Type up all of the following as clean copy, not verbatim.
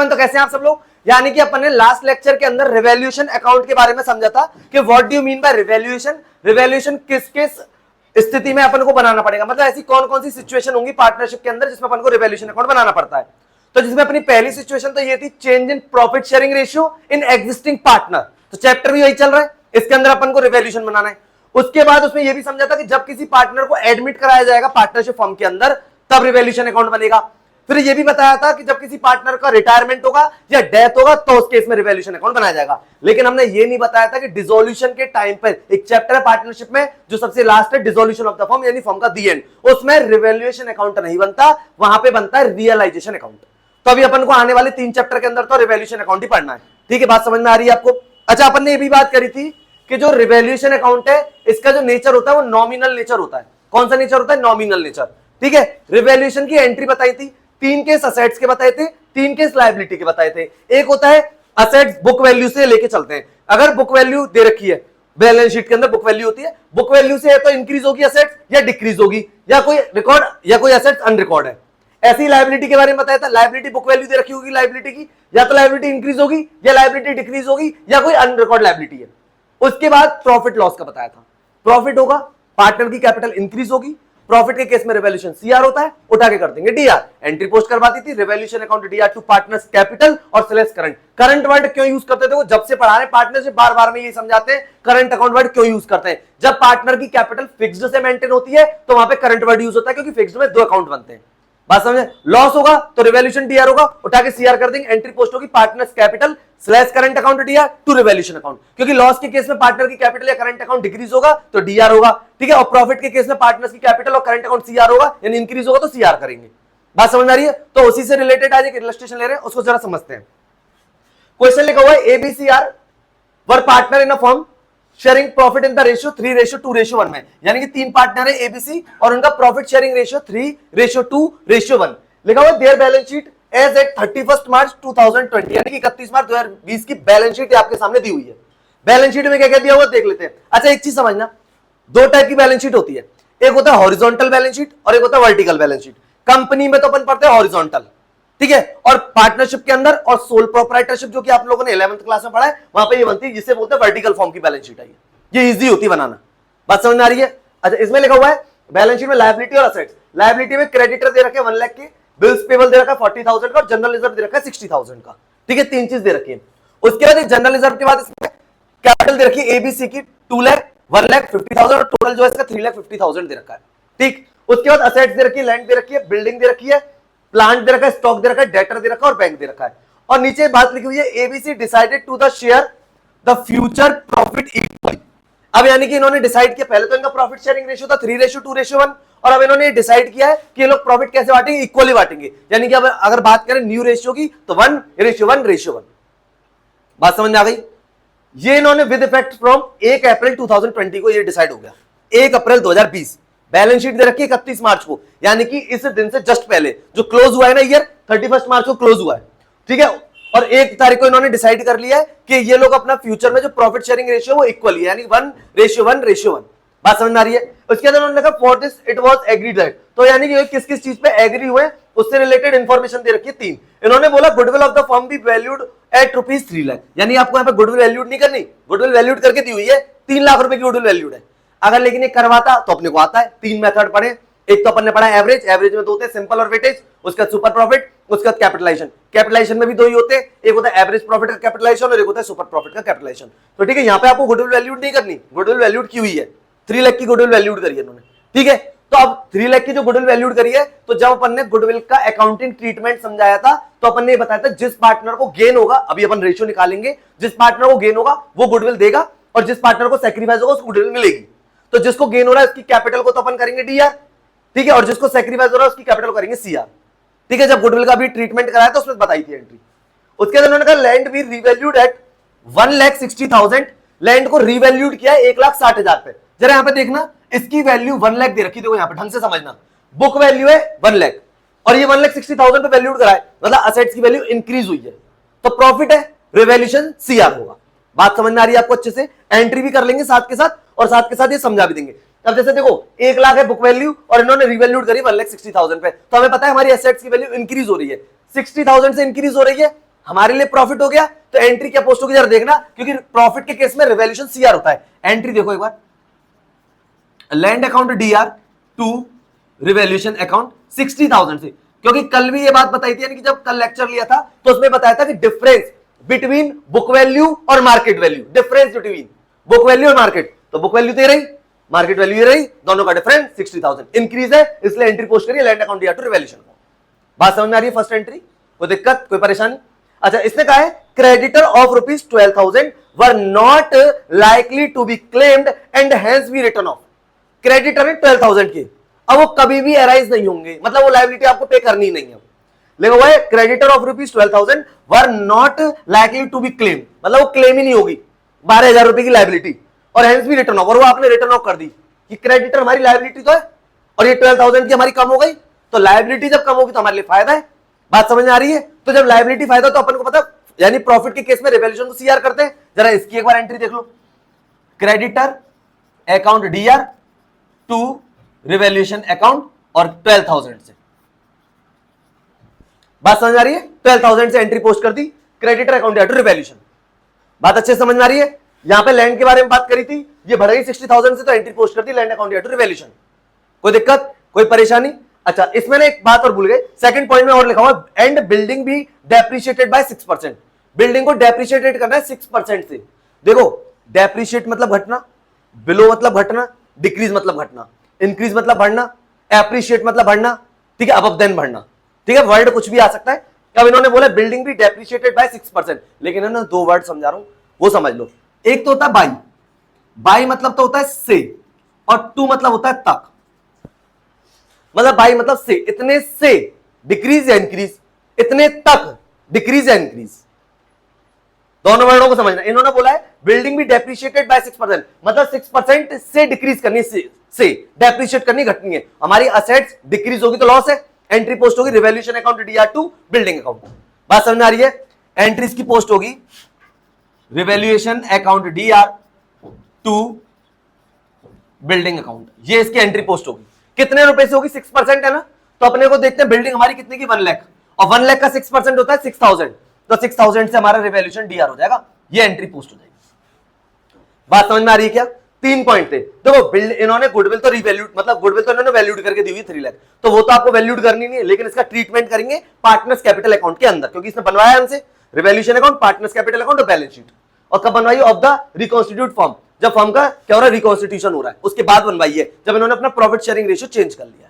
तो कैसे हैं आप सब लोग? यानी कि अपन ने लास्ट लेक्चर के अंदर रिवैल्यूएशन अकाउंट के बारे में समझा था कि what do you mean by revaluation. Revaluation किस किस स्थिति में अपन को बनाना पड़ेगा, मतलब ऐसी कौन कौन सी सिचुएशन होंगी पार्टनरशिप के अंदर जिसमें अपन को रिवैल्यूएशन अकाउंट बनाना पड़ता है। तो जिसमें अपनी पहली सिचुएशन तो ये थी change in profit sharing ratio in existing partner. तो चैप्टर भी वही चल रहा है, इसके अंदर अपन को रिवैल्यूएशन बनाना है। उसके बाद उसमें यह भी समझा था कि जब किसी पार्टनर को एडमिट कराया जाएगा पार्टनरशिप फर्म के अंदर तब रिवैल्यूएशन अकाउंट बनेगा। फिर यह भी बताया था कि जब किसी पार्टनर का रिटायरमेंट होगा या डेथ होगा तो उस केस में रिवैल्यूएशन अकाउंट बनाया जाएगा। लेकिन हमने ये नहीं बताया था कि डिसोल्यूशन के टाइम पर एक चैप्टर है पार्टनरशिप में जो सबसे लास्ट है डिसोल्यूशन ऑफ द फर्म यानी फर्म का दी एंड, उसमें रिवैल्यूएशन अकाउंट नहीं बनता, वहां पे बनता है रियलाइजेशन अकाउंट। तो अभी अपन को आने वाले 3 चैप्टर के अंदर तो रिवैल्यूएशन अकाउंट ही पढ़ना है। ठीक है, बात समझ में आ रही है आपको? अच्छा, अपन ने ये भी बात करी थी कि जो रिवैल्यूएशन अकाउंट है इसका जो नेचर होता है वो नॉमिनल नेचर होता है। कौन सा नेचर होता है? Nominal nature. ठीक है, रिवैल्यूएशन की एंट्री बताई थी, 3 केस असेट्स के बताए थे, 3 केस लायबिलिटी के बताए थे। एक होता है असेट्स बुक वैल्यू से लेके चलते हैं। अगर बुक वैल्यू दे रखी है, बैलेंस शीट के अंदर बुक वैल्यू होती है, बुक वैल्यू से तो इंक्रीज होगी असेट्स या डिक्रीज होगी, या कोई रिकॉर्ड या कोई असेट्स अनरिकॉर्ड है। ऐसी लायबिलिटी के बारे में बताया था, लायबिलिटी बुक वैल्यू दे रखी होगी लायबिलिटी की, या तो लायबिलिटी इंक्रीज होगी या लायबिलिटी डिक्रीज होगी या कोई अनरिकॉर्ड लायबिलिटी है। उसके बाद प्रॉफिट लॉस का बताया था, प्रॉफिट होगा, पार्टनर की कैपिटल इंक्रीज होगी, प्रॉफिट के केस में रिवैल्यूएशन सीआर होता है, उठा के कर देंगे डीआर। एंट्री पोस्ट करवाती थी revaluation account D R to partners capital और स्लैश करंट। करंट वर्ड क्यों यूज करते थे? वो जब से पढ़ा रहे पार्टनरशिप बार बार में ये समझाते हैं करंट अकाउंट वर्ड क्यों यूज करते हैं। जब पार्टनर की कैपिटल फिक्स्ड से मेंटेन होती है तो वहां पे करंट वर्ड यूज होता है क्योंकि फिक्स्ड में 2 अकाउंट बनते हैं। बात समझे? लॉस होगा तो रिवैल्यूएशन डीआर होगा, उठा के सीआर कर देंगे। एंट्री पोस्ट होगी partners capital slash current account D R to revaluation account, क्योंकि लॉस के केस में पार्टनर की कैपिटल या करंट अकाउंट डिक्रीज होगा तो डीआर होगा। ठीक है, और प्रॉफिट के केस में पार्टनर्स की कैपिटल और करंट अकाउंट सीआर होगा, यानी इंक्रीज होगा तो सीआर करेंगे। बात समझ आ रही है? तो उसी से रिलेटेड आज एक इलस्ट्रेशन ले रहे हैं, उसको जरा समझते हैं। क्वेश्चन लिखा हुआ है A B C are were partner in a firm sharing profit in the ratio 3:2:1 में, यानी कि 3 पार्टनर है एबीसी और उनका प्रॉफिट शेयरिंग रेशियो 3:2:1। लिखा हुआ their balance sheet as at 31 March 2020, यानी कि 31 मार्च 2020 की बैलेंस शीट आपके सामने दी हुई है। बैलेंस शीट में क्या क्या दिया हुआ देख लेते हैं। अच्छा, एक चीज समझना, 2 टाइप की बैलेंस शीट होती है, एक होता है हॉरिजॉन्टल बैलेंस शीट और एक होता है वर्टिकल बैलेंस शीट। कंपनी में तो अपन पढ़ते हैं हॉरिजॉन्टल, ठीक है, और पार्टनरशिप के अंदर और सोल प्रोप्राइटरशिप जो कि आप लोगों ने 11th क्लास में पढ़ा है वहां पे ये बनती है, जिसे बोलते हैं वर्टिकल फॉर्म की बैलेंस शीट है। ये इजी होती है बनाना। बात समझ में आ रही है? अच्छा, इसमें लिखा हुआ है बैलेंस शीट में लायबिलिटी और असेट्स। लायबिलिटी में क्रेडिटर दे रखे 1 लाख के, बिल्स पेबल दे रखा है 40,000 का और जनरल रिजर्व दे रखा है 60,000 का। ठीक है, 3 चीज दे रखी है। उसके बाद जनरल रिजर्व के बाद इसमें कैपिटल दे रखी है एबीसी की 2 लाख, 1,50,000 और टोटल जो है इसका 3,50,000 दे रखा है। ठीक, उसके बाद असेट्स दे रखी है, लैंड दे रखी है, बिल्डिंग दे रखी है, प्लांट दे रखा है, स्टॉक दे रखा है, डेटर दे रखा है और बैंक दे रखा है। और नीचे बात लिखी हुई है ABC decided to the share the future profit equally. अब यानी कि इन्होंने डिसाइड किया, पहले तो इनका प्रॉफिट शेयरिंग रेशियो था 3:2:1 और अब इन्होंने डिसाइड किया है कि ये लोग प्रॉफिट कैसे बांटेंगे, इक्वली बांटेंगे। यानी कि अब अगर बात करें न्यू रेशियो की तो 1:1:1। बात समझ में आ गई? ये इन्होंने विद इफेक्ट फ्रॉम 1 अप्रैल 2020 को ये डिसाइड हो गया, 1 अप्रैल 2020। बैलेंस शीट दे रखी है 31 मार्च को, यानी कि इस दिन से जस्ट पहले जो क्लोज हुआ है ना ईयर, 31 मार्च को क्लोज हुआ है। ठीक है, और 1 तारीख को इन्होंने डिसाइड कर लिया है कि ये लोग अपना फ्यूचर में जो प्रॉफिट शेयरिंग रेशियो वो इक्वल है, यानी 1:1:1। बात समझ में आ रही है? उसके बाद उन्होंने लिखा for this it was agreed that, तो यानी कि किस किस चीज पे एग्री हुए उससे रिलेटेड इंफॉर्मेशन दे रखी है 3। इन्होंने बोला goodwill of the firm be valued at ₹3 lakh, यानी आपको यहाँ पे गुडविल वैल्यूड नहीं करनी, गुडविल वैल्यूड करके दी हुई है 3 लाख रुपए की गुडविल वैल्यूड है। अगर लेकिन ये करवाता तो अपने को आता है 3 मेथड पढ़े, एक तो अपन ने पढ़ा एवरेज, एवरेज में 2 होते हैं, सिंपल और वेटेज, उसका सुपर प्रॉफिट, उसका कैपिटलाइजेशन। कैपिटलाइजेशन में भी 2 ही होते हैं, एक होता है एवरेज प्रॉफिट का कैपिटलाइजेशन और एक होता है सुपर प्रॉफिट का कैपिटलाइजेशन। तो ठीक है, यहाँ पे आपको गुडविल वैल्यूड नहीं करनी, गुडविल वैल्यूड की हुई है 3 लाख की गुडविल वैल्यूड करी है इन्होंने। ठीक है, तो अब 3 लाख की जो गुडविल वैल्यूड करी है, तो जब अपन ने गुडविल का अकाउंटिंग ट्रीटमेंट समझाया था तो अपन ने बताया था जिस पार्टनर को गेन होगा, अभी अपन रेशियो निकालेंगे, जिस पार्टनर को गेन होगा वो गुडविल देगा और जिस पार्टनर को सैक्रिफाइस होगा उसको गुडविल मिलेगी। तो जिसको गेन हो रहा है उसकी कैपिटल को तो अपन करेंगे डीआर, ठीक है, और जिसको सैक्रिफाइस हो रहा है उसकी कैपिटल करेंगे सीआर। ठीक है, जब गुडविल का भी ट्रीटमेंट कराया तो उसमें बताई थी एंट्री। उसके बाद उन्होंने कहा लैंड भी रिवैल्यूड एट 1,60,000, लैंड को रिवैल्यूड किया 1,60,000 पे। जरा यहाँ पे देखना, इसकी वैल्यू 1 लाख दे रखी, देखो यहाँ पे ढंग से समझना, बुक वैल्यू है 1 लाख और ये 1,60,000 पे वैल्यूड कराए, मतलब असेट्स की वैल्यू इंक्रीज हुई है, तो प्रॉफिट है, रिवैल्यूएशन सीआर होगा। बात समझ में आ रही है आपको अच्छे से? एंट्री भी कर लेंगे साथ के साथ और साथ के साथ ये समझा भी देंगे। अब जैसे देखो 1 लाख है बुक वैल्यू और इन्होंने रिवैल्यूड करी 1,60,000 पे, तो हमें पता है हमारी एसेट्स की वैल्यू इंक्रीज हो रही है, 60,000 से इंक्रीज हो रही है हमारे लिए प्रॉफिट हो गया, तो एंट्री क्या पोस्ट होगी जरा देखना, क्योंकि प्रॉफिट के केस में रिवैल्यूएशन सीआर होता है। एंट्री देखो एक बार, land account D R to revaluation account 60,000 से, क्योंकि कल भी ये बात बताई थी, यानी कि जब कल लेक्चर लिया था तो उसमें बताया था कि डिफरेंस बिटवीन बुक वैल्यू और market value, difference between book value और मार्केट, तो बुक वैल्यू दे रही, मार्केट वैल्यू ये रही, दोनों का डिफरेंस 60,000 इंक्रीज है, इसलिए एंट्री पोस्ट करिए land account D R to revaluation को। बात समझ में आ रही है? फर्स्ट एंट्री, कोई दिक्कत कोई परेशानी? अच्छा, इसने कहा है creditor of rupees 12,000 were not likely to be claimed and hence be written off. Creditor है 12,000 के, अब वो कभी भी अराइज नहीं होंगे, मतलब वो लायबिलिटी आपको पे करनी नहीं है, लेकिन वो creditor of rupees 12,000 were not likely to be claim, मतलब वो क्लेम ही नहीं होगी 12,000 रुपए की लायबिलिटी, और हैंस बी रिटर्न ऑफ, और वो आपने रिटर्न ऑफ कर दी कि क्रेडिटर हमारी लायबिलिटी तो है और ये 12,000 की हमारी कम हो गई, तो लायबिलिटी जब कम होगी तो हमारे लिए फायदा है। बात समझ में आ रही है? तो जब लायबिलिटी फायदा तो अपन को पता, यानी प्रॉफिट के केस में रिवैल्यूएशन को सीआर करते हैं। जरा इसकी एक बार एंट्री देख लो, creditor account D R to revaluation account और 12,000 से, बात समझ आ रही है? 12,000 से एंट्री पोस्ट कर दी creditor account D R to revaluation. बात अच्छे समझ में आ रही है? यहां पे लैंड के बारे में बात करी थी, ये बढ़ गई 60,000 से, तो एंट्री पोस्ट कर दी land account D R to revaluation. कोई दिक्कत कोई परेशानी? अच्छा, इसमें ना एक बात और भूल गए, सेकंड पॉइंट में और लिखा हुआ एंड बिल्डिंग भी डेप्रिशिएटेड बाय 6%, बिल्डिंग को डेप्रिशिएटेड करना है 6% से। देखो, डेप्रिशिएट मतलब घटना, बिलो मतलब घटना, डिक्रीज मतलब घटना, इंक्रीज मतलब बढ़ना, एप्रिशिएट मतलब बढ़ना, ठीक है, अबव देन बढ़ना, ठीक है, वर्ड कुछ भी आ सकता है। अब इन्होंने बोला बिल्डिंग भी डेप्रिशिएटेड बाय 6%, लेकिन है ना दो वर्ड समझा रहा हूं, वो समझ लो। एक तो होता है बाई, बाई मतलब तो होता है से, और टू मतलब होता है तक, मतलब बाई मतलब से, इतने से डिक्रीज या इंक्रीज, इतने तक डिक्रीज या इंक्रीज, दोनों वर्डों को समझना। इन्होंने बोला है बिल्डिंग भी डेप्रिशिएटेड बाय 6%, मतलब 6% से डिक्रीज करनी, से डेप्रिशिएट करनी, घटनी है। हमारी असेट्स डिक्रीज होगी तो लॉस है, एंट्री पोस्ट होगी revaluation account D R to building account. बात समझ में आ रही है? एंट्रीज की पोस्ट होगी revaluation account D R to building account, ये इसकी एंट्री पोस्ट होगी। कितने रुपए से होगी? 6% है ना, तो अपने को देखते हैं बिल्डिंग हमारी कितने की, 1 लाख, और 1 लाख का 6% होता है 6,000, तो 6,000 से हमारा रिवैल्यूएशन डीआर हो जाएगा, ये एंट्री पोस्ट हो जाएगी। बात समझ में आ रही है क्या? 3 पॉइंट थे। देखो, इन्होंने गुडविल तो रिवैल्यूड, मतलब गुडविल तो इन्होंने वैल्यूड करके दी हुई 3 लाख, तो वो तो आपको वैल्यूड करनी नहीं है, लेकिन इसका ट्रीटमेंट करेंगे पार्टनर्स कैपिटल अकाउंट के अंदर, क्योंकि इसने बनवाया हमसे revaluation account, partners capital account और बैलेंस शीट। और कब बनवाई? ऑफ द रिकॉन्स्टिट्यूट फॉर्म, जब फॉर्म का क्या हो रहा है, रिकॉन्स्टिट्यूशन हो रहा है, उसके बाद बनवाई है, जब इन्होंने अपना प्रॉफिट शेयरिंग रेशियो चेंज कर लिया।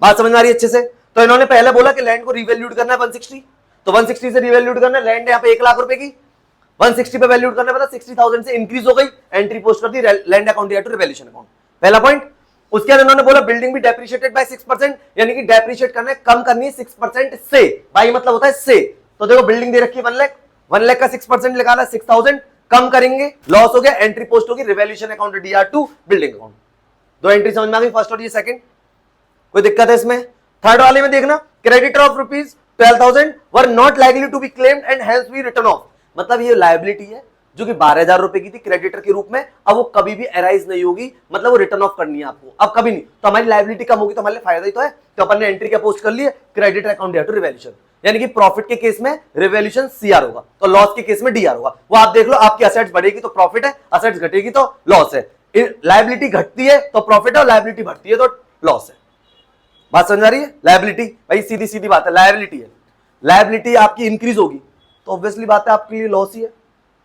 बात समझ में आ रही है अच्छे से? तो इन्होंने पहले बोला कि लैंड को रिवैल्यूड करना है 160, तो 160 से रिवैल्यूड करना है, लैंड यहाँ पे 1 लाख रुपए की, 160 पे वैल्यूड करने पर 60,000 से इंक्रीज हो गई, एंट्री पोस्ट कर दी land account D R to revaluation account, पहला पॉइंट। उसके बाद इन्होंने बोला बिल्डिंग भी डेप्रिशिएटेड बाय 6%, यानी कि डेप्रिशिएट करना है, कम करनी है 6% से, बाई मतलब होता है से। तो देखो, बिल्डिंग दे रखी है 1 लाख, 1 लाख का 6% निकाला 6,000, कम करेंगे, लॉस हो गया, एंट्री पोस्ट होगी revaluation account D R to building account. दो एंट्री समझ में आ गई, फर्स्ट और ये सेकंड, कोई दिक्कत है इसमें? थर्ड वाले में देखना, creditor of rupees 12,000 were not likely to be claimed and hence be written off, मतलब ये लायबिलिटी है जो कि 12,000 रुपए की थी क्रेडिटर के रूप में, अब वो कभी भी अराइज नहीं होगी, मतलब वो रिटर्न ऑफ करनी है आपको, अब कभी नहीं, तो हमारी लायबिलिटी कम होगी तो हमारे लिए फायदा ही तो है। तो अपन ने एंट्री क्या पोस्ट कर ली है, creditor account D R to revaluation, यानी कि प्रॉफिट के केस में रिवैल्यूएशन सीआर होगा, तो लॉस के केस में डीआर होगा। वो आप देख लो, आपकी असेट्स बढ़ेगी तो प्रॉफिट है, असेट्स घटेगी तो लॉस है, लायबिलिटी घटती है तो प्रॉफिट है, और लायबिलिटी बढ़ती है तो लॉस है। बात समझ आ रही है? लायबिलिटी भाई सीधी सीधी बात है, लायबिलिटी है, लायबिलिटी आपकी इंक्रीज होगी तो ऑब्वियसली बात है आपके लिए लॉस ही है,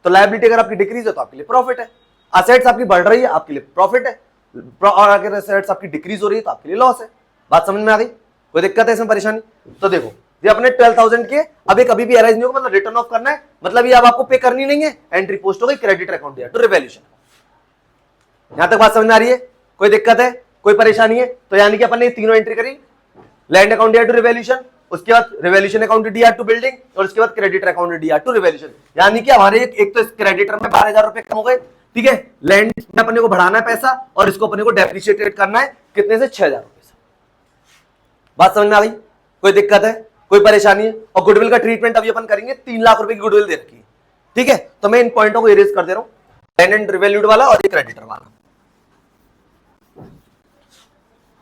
तो लायबिलिटी अगर आपकी डिक्रीज है तो आपके लिए प्रॉफिट है, असेट्स आपकी बढ़ रही है आपके लिए प्रॉफिट है, और अगर असेट्स आपकी डिक्रीज हो रही है तो आपके लिए लॉस है। बात समझ में आ गई? कोई दिक्कत है इसमें, परेशानी? तो देखो, ये अपने 12,000 के, अभी कभी भी अराइज नहीं होगा, मतलब रिटर्न ऑफ करना है, मतलब ये अब आपको पे करनी नहीं है, एंट्री पोस्ट हो गई creditor account D R to revaluation. यहां तक बात समझ में आ रही है? कोई दिक्कत है कोई परेशानी है? तो यानी कि अपन ने तीनों एंट्री करी, land account D R to revaluation, उसके बाद revaluation account D R to building, और उसके बाद creditor account D R to revaluation. यानी कि हमारे एक तो क्रेडिटर में 12,000 रुपए कम हो गए, ठीक है, लैंड में अपने को बढ़ाना है पैसा, और इसको अपने को डेप्रिशिएटेड करना है कितने से, 6,000 रुपए से। बात समझ में आ गई? कोई दिक्कत है कोई परेशानी है? और गुडविल का ट्रीटमेंट अभी अपन करेंगे, 3 लाख रुपए की गुडविल दे रखी है, ठीक है, तो मैं इन पॉइंटों को इरेज कर दे रहा हूं, लैंड एंड रिवैल्यूड वाला और ये क्रेडिटर वाला,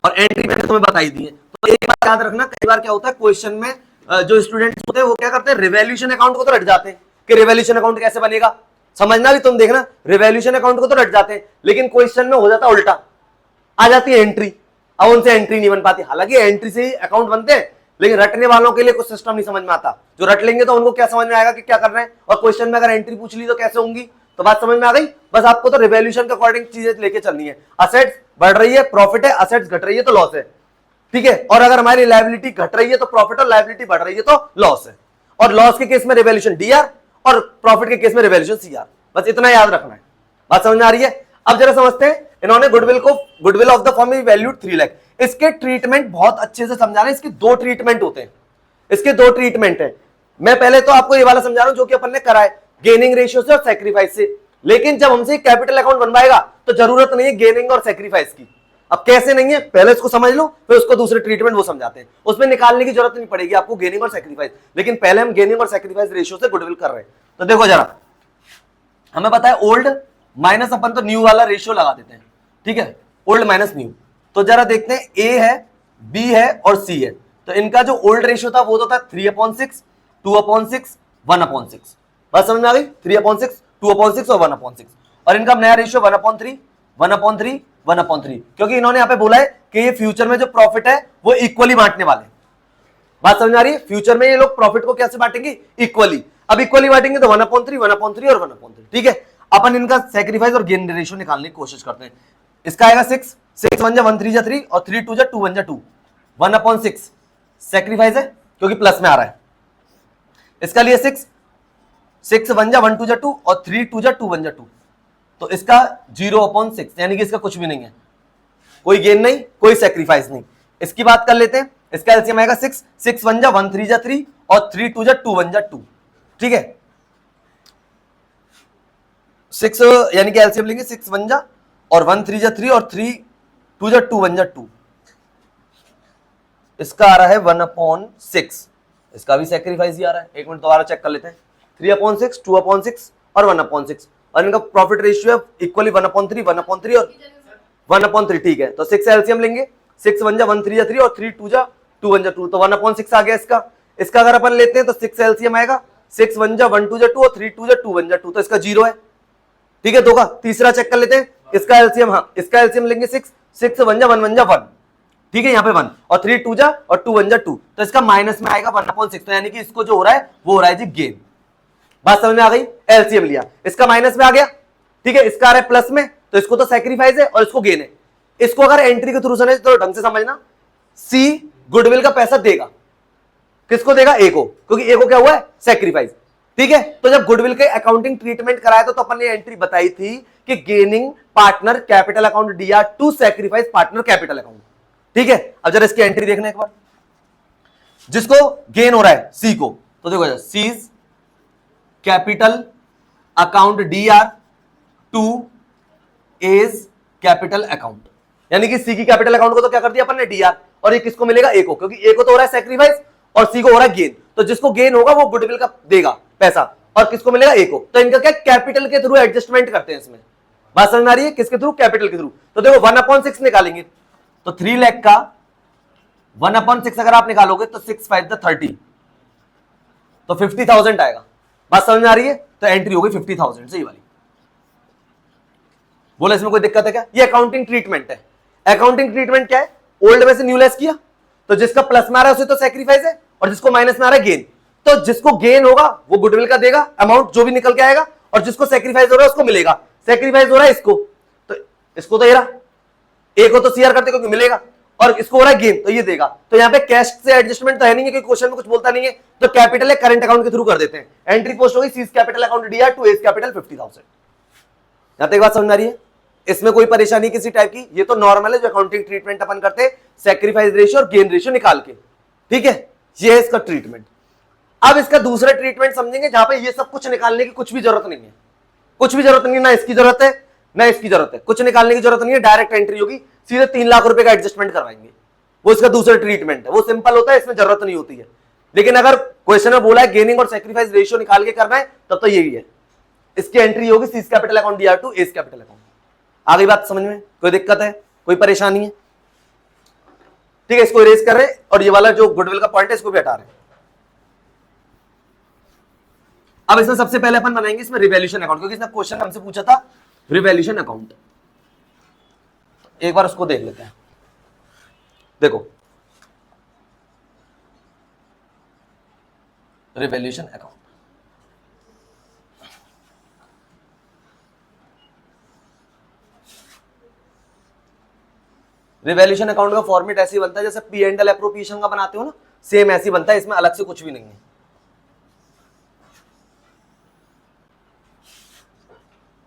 और एंट्री मैंने तुम्हें बताई दी है। तो एक बात याद रखना, कई बार क्या होता है क्वेश्चन में जो स्टूडेंट्स होते हैं वो क्या करते हैं, रिवैल्यूएशन अकाउंट को तो रट जाते हैं कि रिवैल्यूएशन अकाउंट कैसे बनेगा, समझना भी तुम देखना, रिवैल्यूएशन अकाउंट को तो रट जाते हैं, लेकिन क्वेश्चन में हो जाता उल्टा, आ जाती है एंट्री, अब उनसे एंट्री नहीं बन पाती। हालांकि एंट्री से ही अकाउंट बनते हैं, लेकिन रटने वालों के लिए कुछ सिस्टम नहीं समझ में आता। जो रट लेंगे तो उनको क्या समझ में आएगा कि क्या कर रहे हैं, और क्वेश्चन में अगर एंट्री पूछ ली तो कैसे होंगी, तो बात समझ में आ गई। बस आपको तो रिवैल्यूएशन के अकॉर्डिंग चीजें लेके चलनी है। असेट्स बढ़ रही है प्रॉफिट है, असेट्स घट रही है तो लॉस है, ठीक है। और अगर हमारी लायबिलिटी घट रही है तो प्रॉफिट, और लायबिलिटी बढ़ रही है तो लॉस है। और लॉस के केस में रिवैल्यूएशन डीआर, और प्रॉफिट के केस में रिवैल्यूएशन सीआर। बस इतना याद रखना है। बात समझ में आ रही है। अब जरा समझते हैं, इन्होंने goodwill of the firm is valued 3 lakh. इसके ट्रीटमेंट बहुत अच्छे से समझा रहे हैं। इसके 2 ट्रीटमेंट होते हैं, इसके 2 ट्रीटमेंट है। मैं पहले तो आपको ये वाला समझा रहा हूं जो कि अपन ने करा है, गेनिंग रेशियो से और सैक्रिफाइस से। लेकिन जब हमसे कैपिटल अकाउंट बनवाएगा तो जरूरत नहीं है गेनिंग और सैक्रिफाइस की। अब कैसे नहीं है, पहले इसको समझ लो, फिर उसको दूसरे ट्रीटमेंट वो समझाते हैं। उसमें निकालने की जरूरत नहीं पड़ेगी आपको गेनिंग और सैक्रिफाइस, लेकिन पहले हम गेनिंग और सैक्रिफाइस रेशियो से गुडविल कर रहे हैं। तो देखो जरा, हमें पता है ओल्ड माइनस अपन तो न्यू वाला रेशियो लगा देते हैं, ठीक है, ओल्ड माइनस न्यू। तो जरा देखते हैं, ए है, बी है और सी है। तो इनका जो ओल्ड रेशियो था वो तो था 3/6, 2/6, 1/6। बात समझ में आ गई, 3/6, 2/6 और 1/6। और इनका नया रेशियो 1/3, 1/3, 1/3, क्योंकि इन्होंने यहां पे बोला है कि ये फ्यूचर में जो प्रॉफिट है वो इक्वली बांटने वाले। बात समझ में आ रही है, फ्यूचर में ये लोग प्रॉफिट को कैसे बांटेंगे, इक्वली। अब इक्वली बांटेंगे तो 1/3, 1/3 और 1/3, ठीक है। अपन इनका सैक्रिफाइस और गेन रेशियो निकालने की कोशिश करते हैं। इसका आएगा 6, 6 1 1 3 3 और 3 2 2 1 2, 1/6 सैक्रिफाइस है क्योंकि प्लस में आ रहा है। इसका लिए 6, 6 1 1 2 2 और 3 2 2 1 2, तो इसका 0/6, यानी कि इसका कुछ भी नहीं है, कोई गेन नहीं, कोई सैक्रिफाइस नहीं। इसकी बात कर लेते हैं, इसका एलसीएम आएगा 6, 6 1 1 3 3 और 3 2 2 1 2, ठीक है। 6 यानी कि एलसीएम लेंगे 6 1 और 1 3 3 और 3 2 2 1 2, इसका आ रहा है 1/6। इसका भी सैक्रिफाइस ही आ रहा है। एक मिनट दोबारा चेक कर लेते हैं, 3/6, 2/6 और 1/6। और इनका प्रॉफिट रेशियो है इक्वली 1/3, 1/3 और 1/3, ठीक है। तो 6 एलसीएम लेंगे, 6 1 1 3 3 और 3 2 2 1 2, तो 1/6 आ गया इसका। इसका अगर अपन लेते हैं तो 6 एलसीएम आएगा, 6 1 1 2 2 और 3 2 2 1 2, तो इसका 0 है, ठीक है। दो का तीसरा चेक कर लेते हैं, इसका एलसीएम, हाँ इसका एलसीएम लेंगे 6, 6 1 1 1 1, ठीक है, यहाँ पे 1 और 3 2 और 2 1 2, तो इसका माइनस में आएगा 1/6, तो यानी कि इसको जो हो रहा है वो हो रहा है जी गेन। बात समझ में आ गई, एलसीएम लिया, इसका माइनस में आ गया, ठीक है, इसका आ रहा है प्लस में, तो इसको तो सैक्रिफाइस है और इसको गेन है। इसको अगर एंट्री के थ्रू समझ तो ढंग से समझना, सी गुडविल का पैसा देगा, किसको देगा, ए को, क्योंकि ए को क्या हुआ है, सैक्रिफाइस, ठीक है। तो जब गुडविल के अकाउंटिंग ट्रीटमेंट कराया तो अपन ने एंट्री बताई थी कि gaining partner capital account D R to sacrifice partner capital account, ठीक है। अब जरा इसकी एंट्री देखना एक बार, जिसको गेन हो रहा है सी को, तो देखो C's capital account D R to A's capital account, यानी कि सी की कैपिटल अकाउंट को तो क्या कर दिया अपन ने डीआर, और ये किसको मिलेगा, ए को, क्योंकि ए को तो हो रहा है सैक्रिफाइस और सी को हो रहा है गेन, तो जिसको गेन होगा वो गुडविल का देगा पैसा, और किसको मिलेगा, ए को। तो इनका क्या कैपिटल के थ्रू एडजस्टमेंट करते हैं इसमें। बात समझ में आ रही है, किसके थ्रू, कैपिटल के थ्रू। तो देखो 1/6 निकालेंगे तो 3 लाख का 1/6 अगर आप निकालोगे तो 6 5 30, तो 50,000 आएगा। बात समझ में आ रही है, तो एंट्री होगी 50,000 सही वाली। बोला इसमें कोई दिक्कत है क्या, ये अकाउंटिंग ट्रीटमेंट है। अकाउंटिंग ट्रीटमेंट क्या है, ओल्ड में से न्यू लेस किया, तो जिसका प्लस में आ रहा है उसे तो सैक्रिफाइस है, और जिसको माइनस में आ रहा है गेन, तो जिसको गेन होगा वो गुडविल का देगा अमाउंट जो भी निकल के आएगा, और जिसको सैक्रिफाइस हो रहा है उसको मिलेगा। सैक्रिफाइस हो रहा है इसको, तो इसको तो ये रहा, ए को तो सीआर करते क्योंकि मिलेगा, और इसको हो रहा है गेन तो ये देगा। तो यहाँ पे कैश से एडजस्टमेंट तो है नहीं है, क्योंकि क्वेश्चन में कुछ बोलता नहीं है, तो कैपिटल है करंट अकाउंट के थ्रू कर देते हैं। एंट्री पोस्ट होगी C's capital account D R to A's capital 50,000। यहां तक बात समझ आ रही है, इसमें कोई परेशानी किसी टाइप की, ये तो नॉर्मल है जो अकाउंटिंग ट्रीटमेंट अपन करते हैं, सैक्रिफाइस रेशियो और गेन रेशियो निकाल के, ठीक है, ये है इसका ट्रीटमेंट। अब इसका दूसरा ट्रीटमेंट समझेंगे जहां पे ये सब कुछ निकालने की कुछ भी जरूरत नहीं है, कुछ भी जरूरत नहीं है, ना इसकी जरूरत है ना इसकी जरूरत है, कुछ निकालने की जरूरत नहीं है, डायरेक्ट एंट्री होगी, सीधे 3 लाख रुपए का एडजस्टमेंट करवाएंगे। वो इसका दूसरा ट्रीटमेंट है, वो सिंपल होता है, इसमें जरूरत नहीं होती है। लेकिन अगर क्वेश्चन में बोला है गेनिंग और सैक्रिफाइस रेशियो निकाल के करना है, तब तो यही है, इसकी एंट्री होगी C's capital account D R to A's capital account. आ गई बात समझ में, कोई दिक्कत है, कोई परेशानी है, ठीक है। इसको इरेज कर रहे हैं, और ये वाला जो गुडविल का पॉइंट है इसको भी हटा रहे हैं। अब इसमें सबसे पहले अपन बनाएंगे इसमें रिवैल्यूएशन अकाउंट, क्योंकि इसने क्वेश्चन हमसे पूछा था रिवैल्यूएशन अकाउंट। एक बार उसको देख लेते हैं। देखो रिवैल्यूएशन अकाउंट, रिवैल्यूएशन अकाउंट का फॉर्मेट ऐसे ही बनता है जैसे पी एंड एल एप्रोप्रिएशन का बनाते हो ना, सेम ऐसे ही बनता है, इसमें अलग से कुछ भी नहीं है।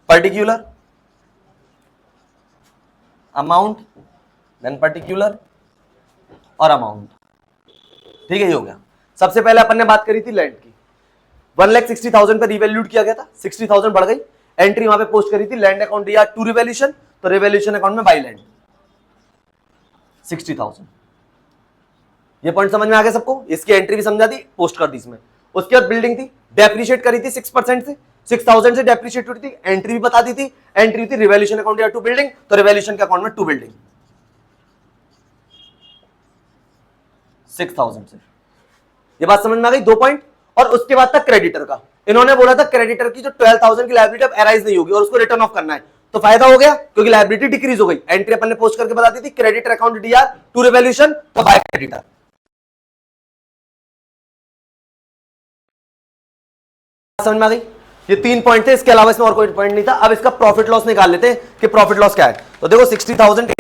पर्टिकुलर अमाउंट, देन पर्टिकुलर और अमाउंट, ठीक है, ये हो गया। सबसे पहले अपन ने बात करी थी लैंड की, 1,60,000 पे रिवैल्यूड किया गया था, 60,000 बढ़ गई, एंट्री वहां पे पोस्ट करी थी लैंड अकाउंट या टू रिवैल्यूएशन, तो रिवैल्यूएशन अकाउंट में बाई लैंड 60,000। ये पॉइंट समझ में आ गया सबको, इसकी एंट्री भी समझा दी, पोस्ट कर दी इसमें। उसके बाद बिल्डिंग थी, डेप्रिशिएट करी थी 6% से, 6,000 से डेप्रिशिएट हुई थी, एंट्री भी बता दी थी, एंट्री थी रिवैल्यूएशन अकाउंट या टू बिल्डिंग, तो रिवैल्यूएशन के अकाउंट में टू बिल्डिंग 6,000 से। ये बात समझ में आ गई, 2 पॉइंट। और उसके बाद तक क्रेडिटर का, इन्होंने बोला था क्रेडिटर की जो 12,000 की लायबिलिटी अब अराइज नहीं होगी और उसको रिटर्न ऑफ करना है, तो फायदा हो गया क्योंकि लायबिलिटी डिक्रीज हो गई। एंट्री अपन ने पोस्ट करके बता दी थी creditor account D R to revaluation, तो बाय क्रेडिटर। समझ में आ गई, ये 3 पॉइंट थे, इसके अलावा इसमें और कोई पॉइंट नहीं था। अब इसका प्रॉफिट लॉस निकाल लेते हैं कि प्रॉफिट लॉस क्या है। तो देखो 60,000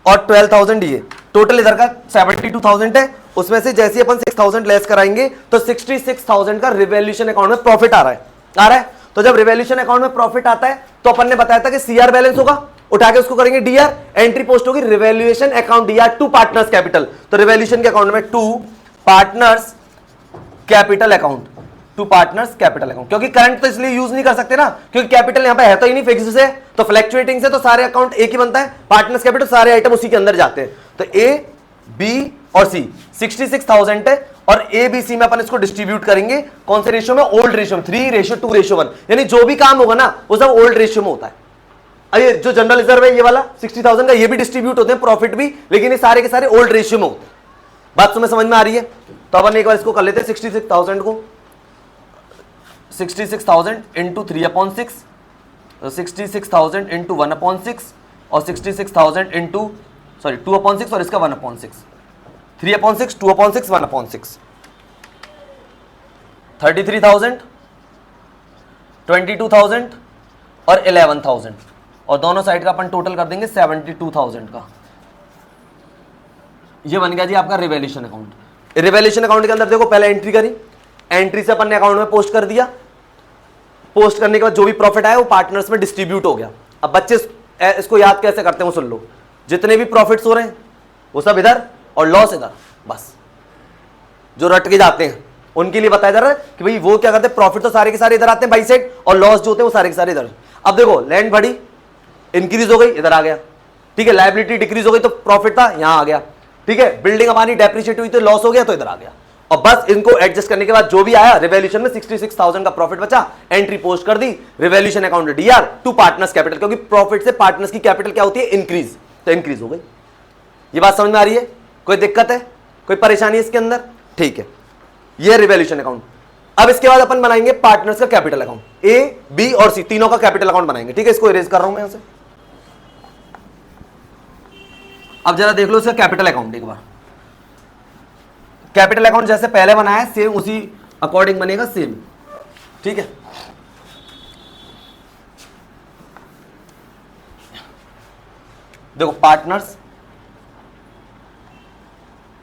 और 12,000 ये टोटल इधर का 72,000 है, उसमें से जैसे अपन 6,000 लेस कराएंगे तो 66,000 का रिवैल्यूएशन अकाउंट में प्रॉफिट आ रहा है। तो जब रिवैल्यूएशन अकाउंट में प्रॉफिट आता है तो अपन ने बताया था कि सीआर बैलेंस होगा, उठा के उसको करेंगे डीआर, एंट्री पोस्ट होगी revaluation account D R to partners capital, तो रिवैल्यूएशन के अकाउंट में to partners capital account, to partners capital account, क्योंकि करंट तो इसलिए यूज नहीं कर सकते ना क्योंकि कैपिटल यहां पे है तो ही नहीं, फिक्स से, तो फ्लैक्चुएटिंग से तो सारे अकाउंट एक ही बनता है, पार्टनर्स कैपिटल सारे आइटम उसी के अंदर जाते हैं। तो ए बी और सी 66,000 है और ए बी सी में अपन इसको डिस्ट्रीब्यूट करेंगे कौन से रेशियो में, ओल्ड रेशियो में, 3:2:1, यानी जो भी काम होगा ना वो सब ओल्ड रेशियो में होता है। ये जो जनरल रिजर्व है ये वाला 60,000 का, ये भी डिस्ट्रीब्यूट होते हैं प्रॉफिट भी, लेकिन ये सारे के सारे ओल्ड रेशियो में होते हैं। बात तुम्हें समझ में आ रही है? तो अपन एक बार इसको कर लेते हैं 66,000 को, 66,000 इंटू 3/6, 66,000 इंटू 1/6 और 66,000 इंटू 2/6 और इसका 1/6, 3/6, 2/6, 1/6, 33,000, 22,000 और 11,000 और दोनों साइड का अपन टोटल कर देंगे 72,000 का। ये बन गया जी आपका रिवैल्यूएशन अकाउंट। रिवैल्यूएशन अकाउंट के अंदर देखो पहले एंट्री करी, एंट्री से अपन ने अकाउंट में पोस्ट कर दिया, पोस्ट करने के बाद जो भी प्रॉफिट आया वो पार्टनर्स में डिस्ट्रीब्यूट हो गया। अब बच्चे इसको याद कैसे करते हैं वो सुन लो, जितने भी प्रॉफिट्स हो रहे हैं वो सब इधर और लॉस इधर, बस जो रट के जाते हैं उनके लिए बताया जा रहा है कि भाई वो क्या करते हैं, प्रॉफिट तो सारे के सारे इधर आते हैं बाई साइड और लॉस जो होते हैं वो सारे के सारे इधर। अब देखो लैंड बढ़ी, इंक्रीज हो गई, इधर आ गया, ठीक है, लायबिलिटी डिक्रीज हो गई तो प्रॉफिट था यहां आ गया, ठीक है, बिल्डिंग हमारी डेप्रिशिएट हुई तो लॉस हो गया तो इधर आ गया। और बस इनको एडजस्ट करने के बाद जो भी आया रिवैल्यूएशन में 66,000 का प्रॉफिट बचा, एंट्री पोस्ट कर दी, revaluation account D R to partners capital, क्योंकि प्रॉफिट से पार्टनर्स की कैपिटल क्या होती है, इंक्रीज, तो इंक्रीज हो गई। ये बात समझ में आ रही है? कोई दिक्कत है, कोई परेशानी है इसके अंदर? ठीक है, ये रिवैल्यूएशन अकाउंट। अब इसके बाद अपन बनाएंगे पार्टनर्स का कैपिटल अकाउंट, ए बी और सी तीनों का कैपिटल अकाउंट बनाएंगे, ठीक है, इसको इरेज कर रहा हूं मैं यहां से। अब जरा देख लो इसका कैपिटल अकाउंट एक बार। कैपिटल अकाउंट जैसे पहले बनाया है सेम उसी अकॉर्डिंग बनेगा, सेम, ठीक है। देखो पार्टनर्स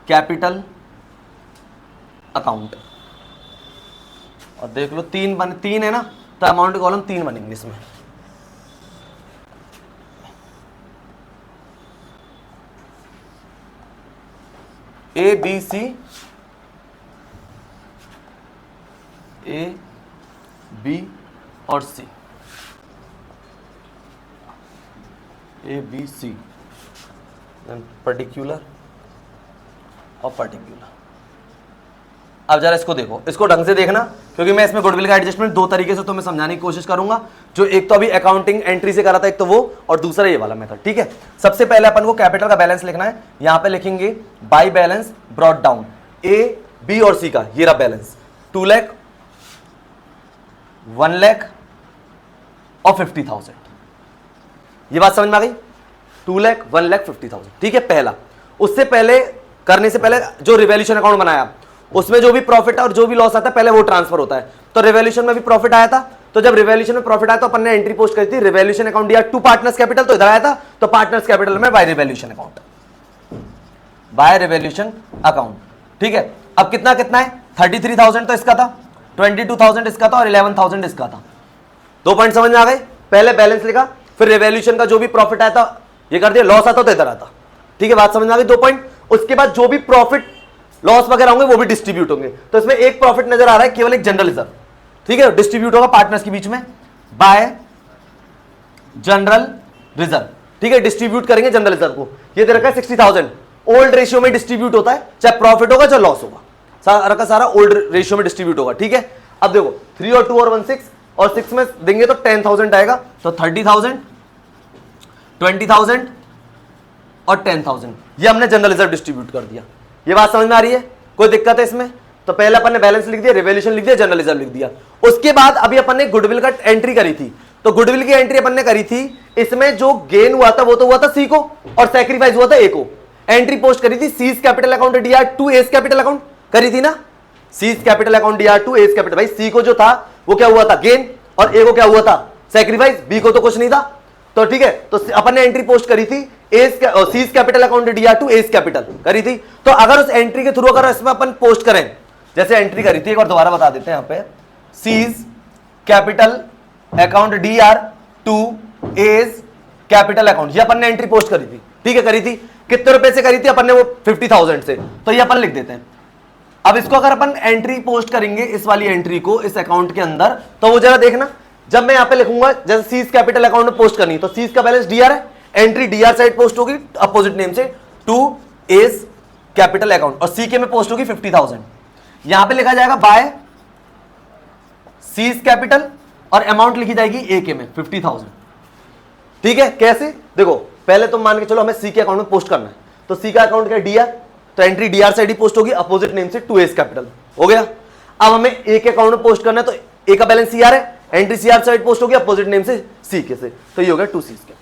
कैपिटल अकाउंट और देख लो तीन है ना, तो अमाउंट कॉलम 3 बनेंगे इसमें। A B C, A B और सी, ए बी सी, पर्टिकुलर और पर्टिकुलर। अब जरा इसको देखो, इसको ढंग से देखना क्योंकि मैं इसमें गुडविल का एडजस्टमेंट 2 तरीके से तुम्हें समझाने की कोशिश करूंगा, जो एक तो अभी अकाउंटिंग एंट्री से करा था एक तो वो, और दूसरा ये वाला मेथड, ठीक है। सबसे पहले अपन को कैपिटल का बैलेंस लिखना है, यहां पे लिखेंगे by balance brought down, A B और सी का ये रहा बैलेंस 2 लाख 1 लाख और 50,000। ये बात समझ में आ गई? 2 लाख 1 लाख 50,000, ठीक है। पहला, उससे पहले करने से पहले जो रिवैल्यूएशन अकाउंट बनाया उसमें जो भी प्रॉफिट और जो भी लॉस आता है पहले वो ट्रांसफर होता है। तो रिवैल्यूएशन में भी प्रॉफिट आया था, तो जब रिवैल्यूएशन में प्रॉफिट आया तो अपन ने एंट्री पोस्ट करी थी रिवैल्यूएशन अकाउंट दिया टू पार्टनर्स कैपिटल, तो इधर आया था तो पार्टनर्स कैपिटल में by revaluation account, by revaluation account, ठीक है। अब कितना कितना है? 33,000 तो इसका था, 22,000 इसका था और 11,000 इसका था। 2 पॉइंट समझ में आ गए? पहले बैलेंस लिखा, फिर रिवैल्यूएशन का जो भी प्रॉफिट आया था ये कर दिया, लॉस आता तो इधर आता, ठीक है। बात समझ में आ गई? 2 पॉइंट। उसके बाद जो भी प्रॉफिट लॉस वगैरह होंगे वो भी डिस्ट्रीब्यूट होंगे। तो इसमें एक प्रॉफिट नजर आ रहा है, केवल एक जनरल रिजर्व, ठीक है, डिस्ट्रीब्यूट होगा पार्टनर्स के बीच में बाय जनरल रिजर्व, ठीक है। डिस्ट्रीब्यूट करेंगे जनरल रिजर्व को। ये दे रखा है 60,000, ओल्ड रेशियो में डिस्ट्रीब्यूट होता है, चाहे प्रॉफिट होगा चाहे लॉस होगा, सारा का सारा ओल्ड रेशियो में डिस्ट्रीब्यूट होगा, ठीक है। अब देखो 3 और 2 और 1 6 और 6 में देंगे तो 10,000 आएगा, तो 30,000, 20,000 और 10,000 ये हमने जनरल रिजर्व डिस्ट्रीब्यूट कर दिया। ये बात समझ में आ रही है? कोई दिक्कत है इसमें? तो पहले अपन ने बैलेंस लिख दिया, रिवैल्यूएशन लिख दिया, जनरल रिजर्व लिख दिया। उसके बाद अभी अपन ने गुडविल का एंट्री करी थी, तो गुडविल की एंट्री अपन ने करी थी, इसमें जो गेन हुआ था वो तो हुआ था सी को और सैक्रिफाइस हुआ था ए को। एंट्री पोस्ट करी थी C's capital account D R to A's capital account करी थी ना, C's capital account D R to A's capital. भाई सी को जो था वो क्या हुआ था? गेन, और ए को क्या हुआ था? सैक्रिफाइस। बी को तो कुछ नहीं था, तो ठीक है। तो अपन ने एंट्री पोस्ट करी थी C's capital account D R to A's capital करी थी। तो अगर उस एंट्री के थ्रू अगर इसमें अपन पोस्ट करें, जैसे एंट्री करी थी, एक बार दोबारा बता देते हैं यहां पे, C's capital account D R to A's capital account, ये अपन ने एंट्री पोस्ट करी थी, ठीक है। करी थी कितने रुपए से करी थी अपन ने? वो 50,000 से, तो ये अपन लिख देते हैं। अब इसको अगर अपन एंट्री पोस्ट करेंगे, इस वाली एंट्री को इस अकाउंट के अंदर, तो वो जरा देखना, जब मैं यहां पे लिखूंगा जैसे सीज कैपिटल अकाउंट में पोस्ट करनी, तो सीज का बैलेंस डीआर है, एंट्री डीआर साइड पोस्ट होगी अपोजिट नेम से टू एस कैपिटल अकाउंट, और सी के में पोस्ट होगी 50,000। यहां पे लिखा जाएगा बाय सीज कैपिटल और अमाउंट लिखी जाएगी ए के में 50,000, ठीक है। कैसे? देखो पहले तुम मान के चलो हमें सी के अकाउंट में पोस्ट करना है, तो सी का अकाउंट क्या है? डीआर, तो एंट्री डीआर साइड ही पोस्ट होगी अपोजिट नेम से टू एस कैपिटल, हो गया। अब हमें ए के अकाउंट में पोस्ट करना है, तो ए का बैलेंस सीआर है, एंट्री सीआर साइड पोस्ट होगी अपोजिट नेम से सी के से, तो ये हो गया टू सीज कैपिटल।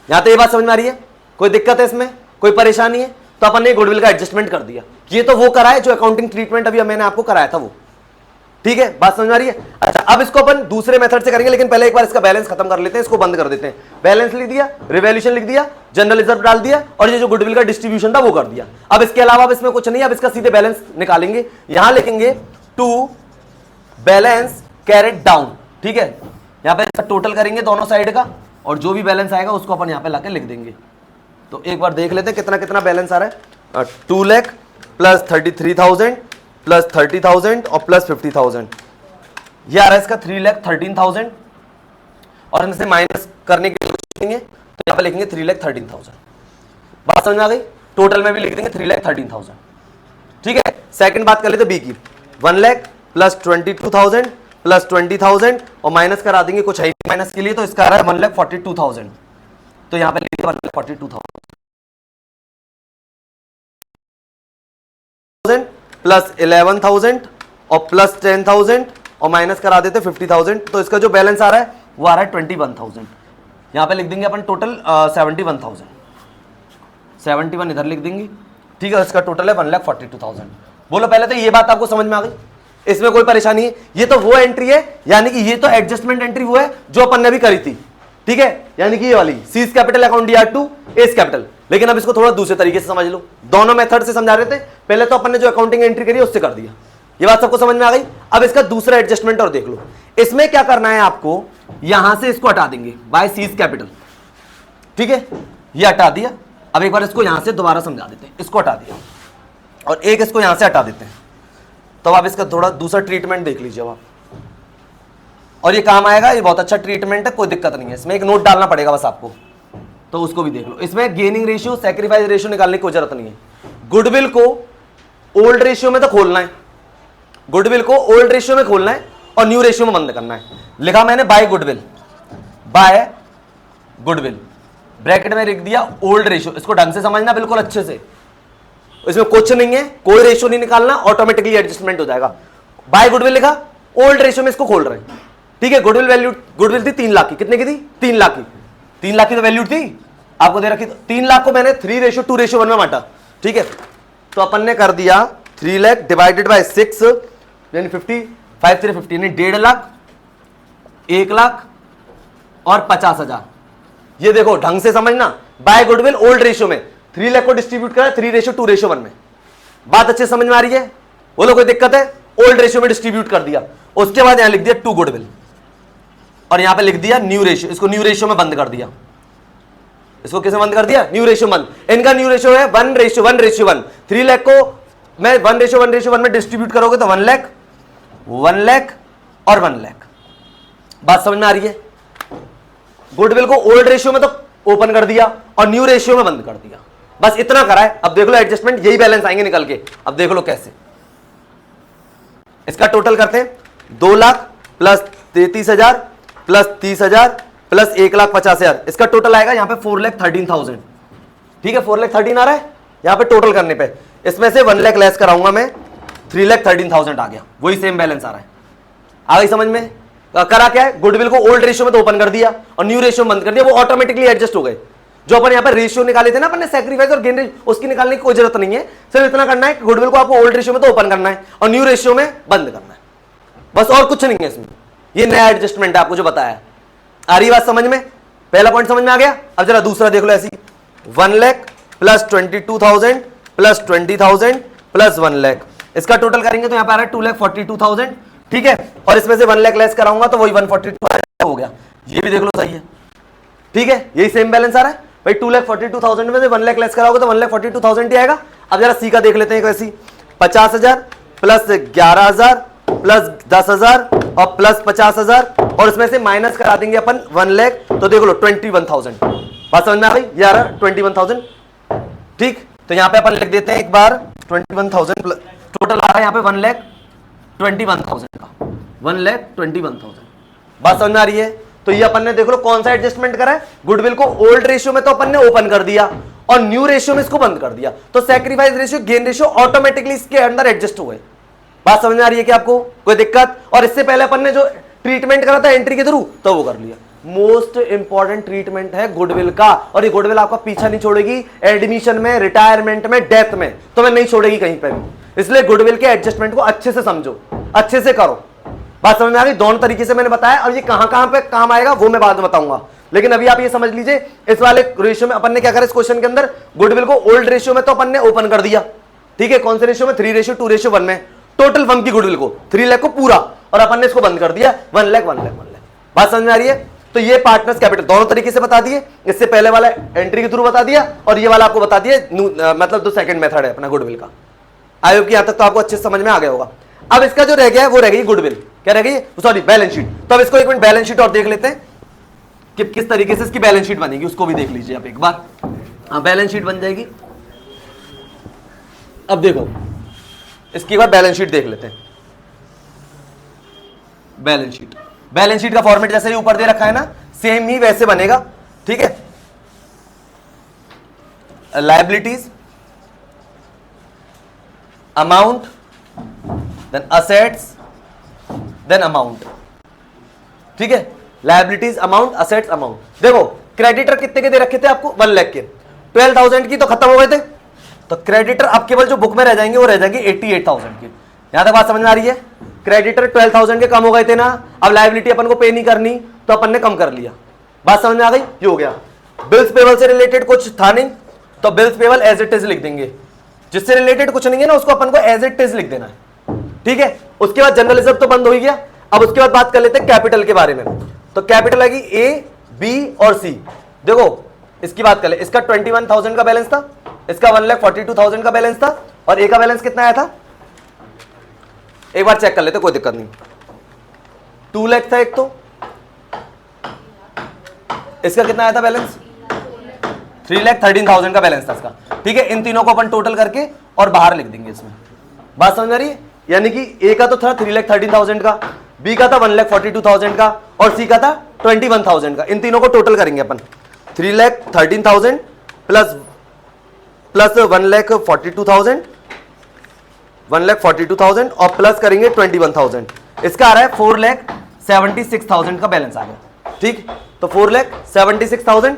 यहां तो ये बात समझ में आ रही है? कोई दिक्कत है इसमें? कोई परेशानी है? तो अपन ने गुडविल का एडजस्टमेंट कर दिया। ये तो वो करा है जो अकाउंटिंग ट्रीटमेंट अभी मैंने आपको कराया था वो, ठीक है। बात समझ में आ रही है? अच्छा, अब इसको अपन दूसरे मेथड से करेंगे, लेकिन पहले एक बार इसका बैलेंस खत्म कर लेते हैं, इसको बंद कर देते हैं। बैलेंस लिख दिया, रिवैल्यूएशन लिख दिया, जनरल रिजर्व डाल दिया, और ये जो गुडविल का डिस्ट्रीब्यूशन था वो कर दिया। अब इसके अलावा अब इसमें कुछ नहीं है, अब इसका सीधे बैलेंस निकालेंगे। यहां लिखेंगे टू बैलेंस कैरेट डाउन, ठीक है। यहां पे इसका टोटल करेंगे दोनों साइड का, और जो भी बैलेंस आएगा उसको अपन यहां पे लाके लिख देंगे। तो एक बार देख लेते हैं कितना कितना बैलेंस आ रहा है। 2 लाख प्लस 33,000 प्लस 30,000 और प्लस 50,000, ये आ रहा है इसका 3,13,000, और इनसे माइनस करने के लिए तो यहाँ पे लिखेंगे 3,13,000। बात समझ में आ गई? टोटल में भी लिख देंगे 3,13,000, ठीक है। सेकंड बात कर लेते बी की, 1 लाख प्लस 22,000 प्लस 20,000 और माइनस करा देंगे, कुछ है माइनस के लिए, तो इसका आ रहा है 1,42,000, तो यहाँ पे लिखिए 1,42,000 प्लस 11,000 और प्लस 10,000 और माइनस करा देते 50,000, तो इसका जो बैलेंस आ रहा है वो आ रहा है 21,000। यहाँ पे लिख देंगे अपन टोटल 71,000, 71 इधर लिख देंगे, ठीक है। इसका टोटल है 1,42,000। बोलो पहले तो ये बात आपको समझ में आ गई? इसमें कोई परेशानी है? ये तो वो एंट्री है, यानी कि ये तो एडजस्टमेंट एंट्री वो है जो अपन ने भी करी थी, ठीक है। यानी कि ये वाली C's capital account D R to A's capital. लेकिन अब इसको थोड़ा दूसरे तरीके से समझ लो, दोनों मेथड से समझा रहे थे। पहले तो अपन ने जो अकाउंटिंग एंट्री करी उससे कर दिया, ये बात सबको समझ में आ गई। अब इसका दूसरा एडजस्टमेंट और देख लो। इसमें क्या करना है आपको, यहां से इसको हटा देंगे बाय सीज कैपिटल, ठीक है। ये हटा दिया। अब एक बार इसको यहां से दोबारा समझा देते हैं। इसको हटा दिया और एक इसको यहां से हटा देते हैं, तो आप इसका थोड़ा दूसरा ट्रीटमेंट देख लीजिए आप, और ये काम आएगा। ये बहुत अच्छा ट्रीटमेंट है, कोई दिक्कत नहीं है। इसमें एक नोट डालना पड़ेगा बस आपको, तो उसको भी देख लो। इसमें गेनिंग रेशियो सैक्रिफाइस रेशियो निकालने की कोई जरूरत नहीं है। गुडविल को ओल्ड रेशियो में तो खोलना है, गुडविल को ओल्ड रेशियो में खोलना है और न्यू रेशियो में बंद करना है। लिखा मैंने by goodwill, by goodwill, bracket में लिख दिया ओल्ड रेशियो। इसको ढंग से समझना बिल्कुल अच्छे से, इसमें कुछ नहीं है, कोई रेशियो नहीं निकालना, ऑटोमेटिकली एडजस्टमेंट हो जाएगा। बाय गुडविल लिखा, ओल्ड रेशियो में इसको खोल रहे हैं, ठीक है, गुडविल थी 3 लाख की, कितने की थी? 3 लाख की। 3 लाख की तो वैल्यू थी, आपको दे रखी। 3 लाख को मैंने 3:2:1 में बांटा, ठीक है। तो अपन ने कर दिया 3 लाख डिवाइडेड बाय 6 यानी 50, 5 3 50 यानी 1.5 लाख, 1 लाख और 50,000। ये देखो ढंग से समझना, बाय गुडविल ओल्ड रेशियो में 3 लाख को डिस्ट्रीब्यूट करा 3:2:1 में। बात अच्छे समझ में आ रही है? बोलो कोई दिक्कत है? ओल्ड रेशियो में डिस्ट्रीब्यूट कर दिया, उसके बाद यहां लिख दिया 2 गुडविल और यहां पे लिख दिया न्यू रेशियो। इसको न्यू रेशियो में बंद कर दिया। इसको किसे बंद कर दिया? न्यू रेशियो बंद। इनका न्यू रेशियो है 1:1:1। 3 लाख को मैं 1:1:1 में डिस्ट्रीब्यूट करोगे तो 1 लाख, 1 लाख और 1 लाख। बात समझ में आ रही है? गुडविल को ओल्ड रेशियो में तो ओपन कर दिया और न्यू रेशियो में बंद कर दिया, बस इतना करा है। अब देख लो एडजस्टमेंट, यही बैलेंस आएंगे निकल के। अब देख लो कैसे, इसका टोटल करते हैं। 2 लाख प्लस 33,000 प्लस 30,000 प्लस 1,50,000, इसका टोटल आएगा यहां पे 4,13,000। ठीक है, 4,13,000 आ रहा है यहां पे टोटल करने पे। इसमें से 1 लाख लेस कराऊंगा मैं, 3,13,000 आ गया, वही सेम बैलेंस आ रहा है। आ गई समझ में? करा क्या है, गुडविल को ओल्ड रेशियो में तो ओपन कर दिया और न्यू रेशियो में बंद कर दिया, वो ऑटोमेटिकली एडजस्ट हो गए। जो अपन यहाँ पर रेशियो निकाले थे ना अपन ने, सैक्रिफाइस और गेन रेशियो, उसकी निकालने की कोई जरूरत नहीं है। सिर्फ इतना करना है कि गुडविल को आपको ओल्ड रेशियो में तो ओपन करना है और न्यू रेशियो में बंद करना है, बस और कुछ नहीं है इसमें। ये नया एडजस्टमेंट है आपको जो बताया। आ रही बात समझ में? पहला पॉइंट समझ में आ गया। अब जरा दूसरा देख लो ऐसी, 1 lakh plus 22,000 plus 20,000 plus 1 lakh, इसका टोटल करेंगे तो यहाँ पे आ रहा है 2,42,000। ठीक है, और इसमें से 1 लाख लेस कराऊंगा तो वही 142 हो गया। ये भी देख लो सही है, ठीक है, यही सेम बैलेंस आ रहा है भाई। 2,42,000 में से 1 लाख लेस कराओगे तो 1,42,000 ही आएगा। अब जरा सी का देख लेते हैं कैसी, 50,000 प्लस 11,000 प्लस 10,000 और प्लस 50,000 और इसमें से माइनस करा देंगे अपन 1 लाख, तो देख लो 21,000। बात समझ में आ गई? ये आ रहा 21,000। ठीक, तो यहाँ पे अपन लिख देते हैं एक बार 21,000 प्लस टोटल आ रहा है यहाँ पे 1,21,000 का, 1,21,000। बात समझ में आ रही है? तो ये अपन ने देख लो कौन सा एडजस्टमेंट करा है, गुडविल को ओल्ड रेशियो में तो अपन ने ओपन कर दिया और न्यू रेशियो में इसको बंद कर दिया, तो sacrifice ratio gain ratio automatically इसके अंदर एडजस्ट हो गए। बात समझ में आ रही है कि आपको कोई दिक्कत? और इससे पहले अपन ने जो ट्रीटमेंट करा था एंट्री के थ्रू, तो वो कर लिया। मोस्ट इंपॉर्टेंट ट्रीटमेंट है गुडविल का, और ये गुडविल आपका पीछा नहीं छोड़ेगी एडमिशन में, रिटायरमेंट में, डेथ में, तो मैं नहीं छोड़ेगी कहीं पे भी। इसलिए गुडविल के एडजस्टमेंट को अच्छे से समझो, अच्छे से करो। बात समझ में आ गई? दोनों तरीके से मैंने बताया, और ये कहां पे काम आएगा वो मैं बाद में बताऊंगा, लेकिन अभी आप ये समझ लीजिए इस वाले रेशियो में अपन ने क्या करा, इस क्वेश्चन के अंदर गुडविल को ओल्ड रेशियो में तो अपन ने ओपन कर दिया। ठीक है, कौन से रेशियो में? 3:2:1 में। टोटल फर्म की गुडविल को 3 लाख को पूरा, और अपन ने इसको बंद कर दिया 1 लाख 1 लाख 1 लाख। बात समझ में आ रही है? तो ये पार्टनर्स कैपिटल दोनों तरीके से बता दिए, इससे पहले वाला एंट्री के थ्रू बता दिया और ये वाला आपको बता दिया, मतलब जो सेकंड मेथड है अपना गुडविल का। आई होप कि यहां तक तो आपको अच्छे से समझ में आ गया होगा। अब इसका जो रह गया है वो रह गई गुडविल, क्या रह गई? Sorry, balance sheet. तो अब इसको एक मिनट बैलेंस शीट और देख लेते हैं कि किस तरीके से इसकी बैलेंस शीट बनेगी, उसको भी देख लीजिए आप एक बार। हाँ, बैलेंस शीट बन जाएगी। अब देखो इसकी एक बार बैलेंस शीट देख लेते हैं। बैलेंस शीट का फॉर्मेट जैसे ही ऊपर दे रखा है ना, सेम ही वैसे बनेगा। ठीक है, liabilities, amount, then assets, then amount. ठीक है, लायबिलिटीज, अमाउंट, असेट्स, अमाउंट। देखो क्रेडिटर कितने के दे रखे थे आपको? 1 लाख के। 12,000 की तो खत्म हो गए थे, तो क्रेडिटर अब केवल जो बुक में रह जाएंगे वो रह जाएंगे 88,000 के। यहां तक बात समझ में आ रही है? क्रेडिटर 12,000 के कम हो गए थे ना, अब लायबिलिटी अपन को पे नहीं करनी तो अपन ने कम कर लिया। बात समझ में आ गई? ये हो गया। बिल्स पेबल से रिलेटेड कुछ था नहीं, तो bills payable as it is लिख देंगे। जिससे रिलेटेड कुछ नहीं है ना, उसको अपन को एज इट इज लिख देना है। ठीक है, उसके बाद जनरल रिजर्व तो बंद हो ही गया। अब उसके बाद बात कर लेते हैं कैपिटल के बारे में। तो कैपिटल आएगी ए, बी और सी। देखो इसकी बात कर ले, इसका 21,000 का बैलेंस था, इसका 1,42,000 का बैलेंस था, और ए का बैलेंस कितना आया था एक बार चेक कर लेते, कोई दिक्कत नहीं। 2 लाख था एक, तो इसका कितना आया था बैलेंस? 3,13,000 का बैलेंस था इसका। ठीक है, इन तीनों को अपन टोटल करके और बाहर लिख देंगे इसमें। बात समझ आ रही है? यानी कि ए का तो था 3,13,000 का, बी का था 1,42,000 का, और सी का था 21,000 का। इन तीनों को टोटल करेंगे अपन, 3,13,000 प्लस 1,42,000, 1,42,000 और प्लस करेंगे 21,000। इसका आ रहा है 76,000 का बैलेंस आ गया। ठीक, तो 4,76,000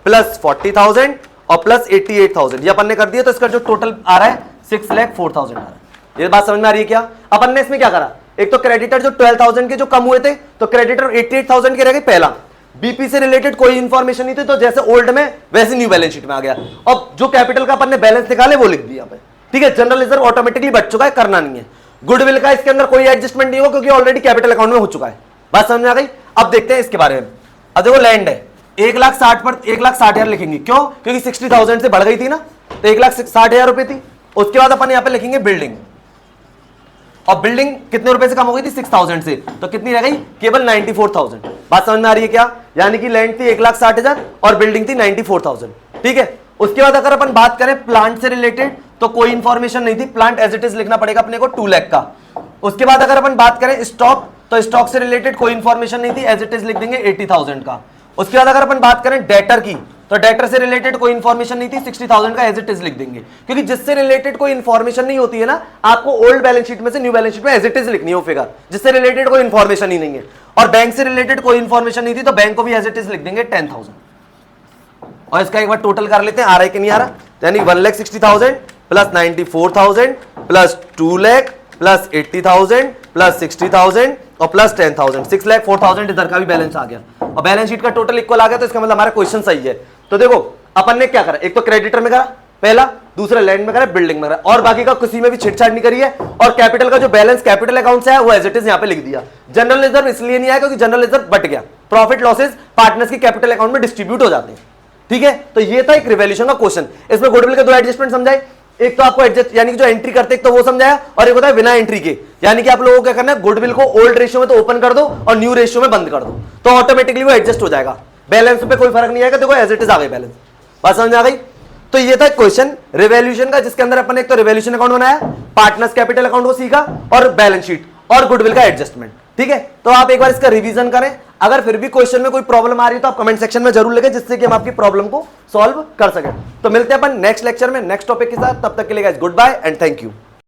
प्लस 40,000 और प्लस 88,000 ये अपन ने कर दिया, तो इसका जो टोटल आ रहा है 6,04,000 आ रहा है। ये बात समझ में आ रही है क्या? अपन ने इसमें क्या करा, एक तो क्रेडिटर जो 12,000 के जो कम हुए थे, तो क्रेडिटर 88,000 के रह गए पहला, बीपी से रिलेटेड कोई इंफॉर्मेशन नहीं थी, तो जैसे ओल्ड में वैसे न्यू बैलेंस शीट में आ गया। अब जो कैपिटल का अपन ने बैलेंस निकाले वो लिख दिया पे। ठीक है, जनरल रिजर्व ऑटोमेटिकली बच चुका है, करना नहीं है। गुडविल का इसके अंदर कोई एडजस्टमेंट नहीं होगा क्योंकि ऑलरेडी कैपिटल अकाउंट में हो चुका है। बात समझ में आ गई? अब देखते हैं इसके बारे में। अब देखो लैंड है 1,60,000 पर 1,60,000 लिखेंगे, क्यों? क्योंकि 60,000 से बढ़ गई थी ना, तो 1,60,000 रुपए थी। उसके बाद अपन यहाँ पे लिखेंगे बिल्डिंग, और बिल्डिंग कितने रुपए से कम हो गई थी? 6,000 से, तो कितनी रह गई? केवल 94,000। बात समझ में आ रही है क्या? यानी कि लैंड थी 1,60,000 और बिल्डिंग थी 94,000। ठीक है, उसके बाद अगर अपन बात करें प्लांट से रिलेटेड, तो कोई इंफॉर्मेशन नहीं थी, प्लांट एज इट इज लिखना पड़ेगा अपने को 2 लाख का। उसके बाद अगर अपन बात करें स्टॉक, तो स्टॉक से रिलेटेड कोई इंफॉर्मेशन नहीं थी, एज इट इज लिख देंगे 80,000 का। उसके बाद अगर अपन बात करें डेटर की, तो डेटर से रिलेटेड कोई इंफॉर्मेशन नहीं थी, 60,000 का एज इट इज लिख देंगे, क्योंकि जिससे रिलेटेड कोई इंफॉर्मेशन नहीं होती है ना, आपको ओल्ड बैलेंस शीट में से न्यू बैलेंस शीट में एज इट इज लिखनी हो फिगर, जिससे रिलेटेड कोई इंफॉर्मेशन ही नहीं है। और बैंक से रिलेटेड कोई इंफॉर्मेशन नहीं थी, तो बैंक को भी एज इट इज लिख देंगे 10,000। और इसका एक बार टोटल कर लेते हैं, आ रहा है कि नहीं आ रहा? यानी 1,60,000 plus 94,000 plus 2 lakh plus 80,000 plus 60,000 और प्लस 10,000, 6,04,000 इधर का भी बैलेंस आ गया, और बैलेंस शीट का टोटल इक्वल आ गया, तो इसका मतलब हमारा क्वेश्चन सही है। तो देखो अपन ने क्या करा, एक तो क्रेडिटर में करा पहला, दूसरा लैंड में करा, बिल्डिंग में करा, और बाकी का किसी में भी छेड़छाड़ नहीं करी है। और कैपिटल का जो बैलेंस कैपिटल अकाउंट से है वो एज इट इज यहाँ पे लिख दिया। जनरल रिजर्व इसलिए नहीं आया क्योंकि जनरल रिजर्व बट गया, प्रॉफिट लॉसेज पार्टनर्स की कैपिटल अकाउंट में डिस्ट्रीब्यूट हो जाते हैं। ठीक है, तो ये था एक रिवैल्यूएशन का क्वेश्चन। इसमें गुडविल के 2 एडजस्टमेंट समझाए, एक तो आपको एडजस्ट यानी कि जो एंट्री करते एक तो वो समझाया, और एक होता है बिना एंट्री के, यानी कि आप लोगों को क्या करना है, गुडविल को ओल्ड रेशियो में तो ओपन कर दो और न्यू रेशियो में बंद कर दो, तो ऑटोमेटिकली वो एडजस्ट हो जाएगा, बैलेंस पे कोई फर्क नहीं आएगा। देखो एज इट इज आ गई बैलेंस। बात समझ में आ गई? तो ये था क्वेश्चन रिवैल्यूएशन का, जिसके अंदर अपन एक तो रिवैल्यूएशन अकाउंट बनाया, पार्टनर्स कैपिटल अकाउंट को सीखा, और बैलेंस शीट और गुडविल का एडजस्टमेंट। ठीक है, तो आप एक बार इसका रिवीजन करें। अगर फिर भी क्वेश्चन में कोई प्रॉब्लम आ रही है तो आप कमेंट सेक्शन में जरूर लिखें, जिससे कि हम आपकी प्रॉब्लम को सॉल्व कर सकें। तो मिलते हैं अपन नेक्स्ट लेक्चर में नेक्स्ट टॉपिक के साथ, तब तक के लिए guys good bye and thank you.